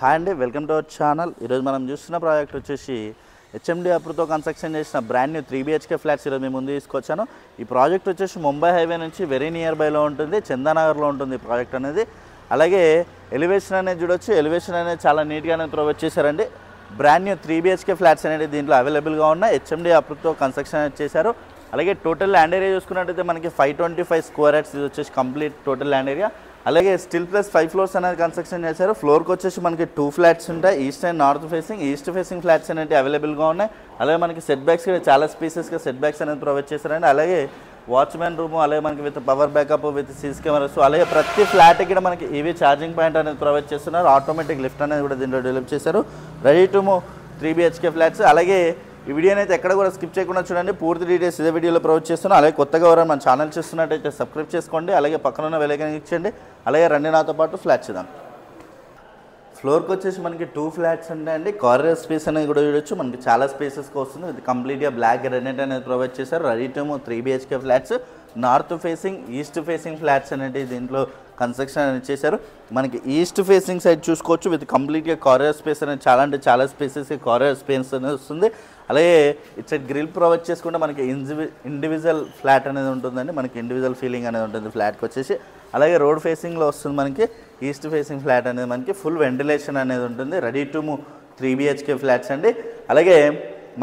Hi అండి, welcome to our channel. ఈరోజు మనం చూస్తున్న ప్రాజెక్ట్ వచ్చేసి హెచ్ఎండి అప్రూవ్తో కన్స్ట్రక్షన్ చేసిన బ్రాండ్ న్యూ 3BHK ఫ్లాట్స్ ఈరోజు మేము ముందు తీసుకొచ్చాను. ఈ ప్రాజెక్ట్ వచ్చేసి ముంబై హైవే నుంచి వెరీ నియర్ బైలో ఉంటుంది, చందానగర్లో ఉంటుంది ఈ ప్రాజెక్ట్ అనేది. అలాగే ఎలివేషన్ అనేది చూడొచ్చు, ఎలివేషన్ అనేది చాలా నీట్గానే ప్రొవైడ్ చేశారండి. బ్రాండ్ న్యూ 3BHK ఫ్లాట్స్ అనేది దీంట్లో అవైలబుల్గా ఉన్నాయి. హెచ్ఎండి అప్రూవ్తో కన్స్ట్రక్షన్ అనేది చేశారు. అలాగే టోటల్ ల్యాండ్ ఏరియా చూసుకున్నట్టయితే మనకి 525 స్క్వేర్ యార్డ్స్ ఇది వచ్చేసి కంప్లీట్ టోటల్ ల్యాండ్ ఏరియా. అలాగే స్టిల్ ప్లస్ 5 ఫ్లోర్స్ అనేది కన్స్ట్రక్షన్ చేశారు. ఫ్లోర్కి వచ్చేసి మనకి 2 ఫ్లాట్స్ ఉంటాయి, east and north facing. East facing flats అనేవి అవైలబుల్గా ఉన్నాయి. అలాగే మనకి సెట్ బ్యాక్స్ కూడా చాలా స్పేసెస్గా సెట్ బ్యాక్స్ అనేది ప్రొవైడ్ చేశారండి. అలాగే వాచ్మెన్ రూము, అలాగే మనకి with power backup with CC cameras, అలాగే ప్రతి ఫ్లాట్కి కూడా మనకి ఈవీ ఛార్జింగ్ పాయింట్ అనేది ప్రొవైడ్ చేస్తున్నారు. ఆటోమేటిక్ లిఫ్ట్ అనేది కూడా దీంట్లో డెవలప్ చేశారు. Ready to move 3BHK flats. అలాగే ఈ వీడియోని అయితే ఎక్కడ కూడా స్కిప్ చేయకుండా చూడండి, పూర్తి డీటెయిల్స్ ఇదే వీడియోలో ప్రొవైడ్ చేస్తున్నాను. అలాగే కొత్తగా ఎవరైనా మన ఛానల్ చూస్తున్నట్టయితే సబ్స్క్రైబ్ చేసుకోండి. అలాగే పక్కన ఉన్న బెల్ ఐకాన్ క్లిక్ చేయండి. అలాగే రండి నాతో పాటు ఫ్లాట్ చూద్దాం. ఫ్లోర్కి వచ్చేసి మనకి 2 ఫ్లాట్స్ ఉంటాయండి. కారిడార్ స్పేస్ అనేది కూడా చూడొచ్చు, మనకి చాలా స్పేసెస్కి వస్తుంది. ఇది కంప్లీట్గా బ్లాక్ గ్రానైట్ అనేది ప్రొవైడ్ చేశారు. Ready to move 3BHK flats. North facing, east facing flats అనేవి దీంట్లో కన్స్ట్రక్షన్ అనేది చేశారు. మనకి ఈస్ట్ ఫేసింగ్ సైడ్ చూసుకోవచ్చు, విత్ కంప్లీట్గా కారిడార్ స్పేస్ అనేది చాలా అంటే చాలా స్పేసెస్కి కారిడార్ స్పేస్ అనేది వస్తుంది. అలాగే ఇటు సైడ్ గ్రిల్ ప్రొవైడ్ చేసుకుంటే మనకి ఇండివిజువల్ ఫ్లాట్ అనేది ఉంటుందండి, మనకి ఇండివిజువల్ ఫీలింగ్ అనేది ఉంటుంది ఫ్లాట్కి వచ్చేసి. అలాగే రోడ్ ఫేసింగ్లో వస్తుంది మనకి ఈస్ట్ ఫేసింగ్ ఫ్లాట్ అనేది, మనకి ఫుల్ వెంటిలేషన్ అనేది ఉంటుంది. Ready to move 3BHK flats అండి. అలాగే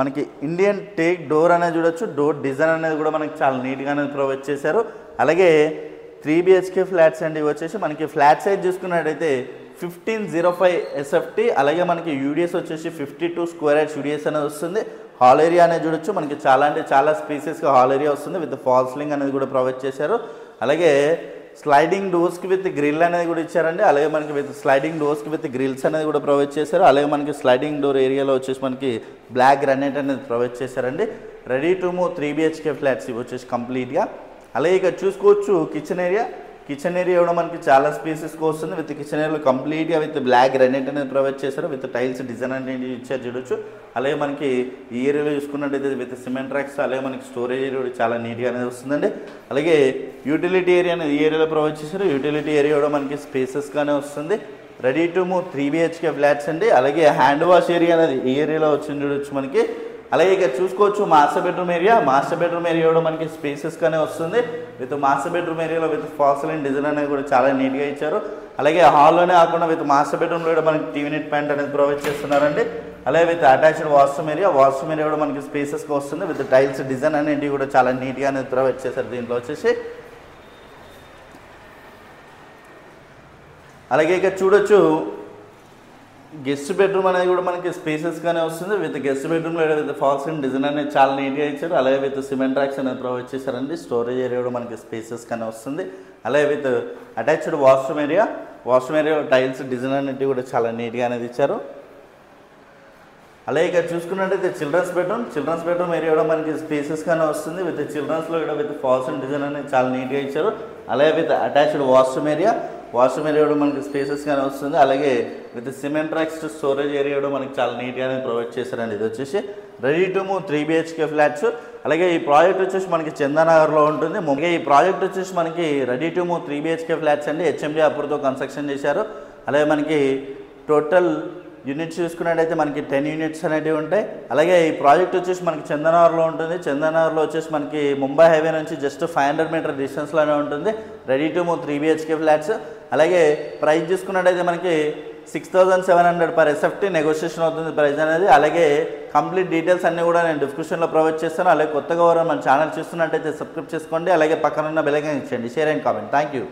మనకి ఇండియన్ టేక్ డోర్ అనేది చూడొచ్చు, డోర్ డిజైన్ అనేది కూడా మనకి చాలా నీట్గా అనేది ప్రొవైడ్ చేశారు. అలాగే 3BHK ఫ్లాట్స్ అండి వచ్చేసి మనకి ఫ్లాట్ సైజ్ చూసుకున్నట్టయితే 1505 SFT. అలాగే మనకి యూడిఎస్ వచ్చేసి 52 స్క్వేర్ యార్డ్స్ యూడిఎస్ అనేది వస్తుంది. హాల్ ఏరియా అనేది చూడొచ్చు, మనకి చాలా అంటే చాలా స్పేసెస్గా హాల్ ఏరియా వస్తుంది. విత్ ఫాల్ సీలింగ్ అనేది కూడా ప్రొవైడ్ చేశారు. అలాగే స్లైడింగ్ డోర్స్కి విత్ గ్రిల్ అనేది కూడా ఇచ్చారండి. అలాగే మనకి విత్ స్లైడింగ్ డోర్స్కి విత్ గ్రిల్స్ అనేది కూడా ప్రొవైడ్ చేశారు. అలాగే మనకి స్లైడింగ్ డోర్ ఏరియాలో వచ్చేసి మనకి బ్లాక్ గ్రానైట్ అనేది ప్రొవైడ్ చేశారండి. Ready to move 3BHK flats ఇవి వచ్చేసి కంప్లీట్గా. అలాగే ఇక్కడ చూసుకోవచ్చు కిచెన్ ఏరియా. కిచెన్ ఏరియా కూడా మనకి చాలా స్పేసెస్కి వస్తుంది. విత్ కిచెన్ ఏరియాలో కంప్లీట్గా విత్ బ్లాక్ గ్రానైట్ అనేది ప్రొవైడ్ చేశారు. విత్ టైల్స్ డిజైన్ అనేది ఇచ్చారు చూడొచ్చు. అలాగే మనకి ఈ ఏరియాలో చూసుకున్నట్టయితే విత్ సిమెంట్ ర్యాక్స్, అలాగే మనకి స్టోరేజ్ ఏరియా కూడా చాలా నీట్గా అనేది వస్తుందండి. అలాగే యూటిలిటీ ఏరియా అనేది ఈ ఏరియాలో ప్రొవైడ్ చేశారు. యూటిలిటీ ఏరియా కూడా మనకి స్పేసెస్గానే వస్తుంది. Ready to move 3BHK flats అండి. అలాగే హ్యాండ్ వాష్ ఏరియా అనేది ఈ ఏరియాలో వచ్చింది చూడొచ్చు మనకి. అలాగే ఇక్కడ చూసుకోవచ్చు master bedroom area. Master bedroom area కూడా మనకి స్పేసెస్గానే వస్తుంది. విత్ మాస్టర్ బెడ్రూమ్ ఏరియాలో విత్ ఫాల్సలైన్ డిజైన్ అనేది కూడా చాలా నీట్గా ఇచ్చారు. అలాగే హాల్లోనే కాకుండా విత్ మాస్టర్ బెడ్రూమ్లో కూడా మనకి టీవీ నెట్ ప్యాంట్ అనేది ప్రొవైడ్ చేస్తున్నారండి. అలాగే with attached washroom area. Washroom area కూడా మనకి స్పేసెస్గా వస్తుంది. విత్ టైల్స్ డిజైన్ అనేవి కూడా చాలా నీట్గా అనేది ప్రొవైడ్ చేశారు దీంట్లో వచ్చేసి. అలాగే ఇక్కడ చూడొచ్చు గెస్ట్ బెడ్రూమ్ అనేది కూడా మనకి స్పేసెస్గానే వస్తుంది. విత్ గెస్ట్ బెడ్రూమ్లో విత్ ఫాల్స్ అండ్ డిజైన్ అనేది చాలా నీట్గా ఇచ్చారు. అలాగే విత్ సిమెంట్ ర్యాక్స్ అనేది ప్రొవైడ్ చేశారండి. స్టోరేజ్ ఏరియా కూడా మనకి స్పేసెస్గానే వస్తుంది. అలాగే with attached washroom area. Washroom ఏరియాలో టైల్స్ డిజైన్ అనేవి కూడా చాలా నీట్గా అనేది ఇచ్చారు. అలాగే ఇక్కడ చూసుకున్నట్టయితే చిల్డ్రన్స్ బెడ్రూమ్ ఏరియా కూడా మనకి స్పేసెస్గానే వస్తుంది. విత్ చిల్డ్రన్స్లో కూడా విత్ ఫాల్స్ అండ్ డిజైన్ అనేది చాలా నీట్గా ఇచ్చారు. అలాగే విత్ అటాచ్డ్ వాష్రూమ్ ఏరియా కూడా మనకి స్పేసెస్గానే వస్తుంది. అలాగే with cement racks storage area కూడా మనకి చాలా నీట్గానే ప్రొవైడ్ చేశారండి. ఇది వచ్చేసి ready to move 3BHK flats. అలాగే ఈ ప్రాజెక్ట్ వచ్చేసి మనకి చందానగర్లో ఉంటుంది. అలాగే ఈ ప్రాజెక్ట్ వచ్చేసి మనకి ready to move 3BHK flats అండి. హెచ్ఎండి అప్రూవ్తో కన్స్ట్రక్షన్ చేశారు. అలాగే మనకి టోటల్ యూనిట్స్ చూసుకున్నట్టయితే మనకి 10 యూనిట్స్ అనేవి ఉంటాయి. అలాగే ఈ ప్రాజెక్ట్ వచ్చేసి మనకి చందానగర్లో ఉంటుంది. చందానగర్లో వచ్చేసి మనకి ముంబై హైవే నుంచి జస్ట్ 500 మీటర్ డిస్టెన్స్లోనే ఉంటుంది. Ready to move 3BHK flats. అలాగే ప్రైస్ చూసుకున్నట్టయితే మనకి 6700 per SFT నెగోషియేషన్ అవుతుంది ప్రైస్ అనేది. అలాగే కంప్లీట్ డీటెయిల్స్ అన్నీ కూడా నేను డిస్క్రిప్షన్లో ప్రొవైడ్ చేస్తాను. అలాగే కొత్తగా ఎవరైనా మన ఛానల్ చూస్తున్నట్టయితే సబ్స్క్రైబ్ చేసుకోండి. అలాగే పక్కన ఉన్న బెల్ ఐకాన్ ఇచ్చేయండి, share and comment. Thank you.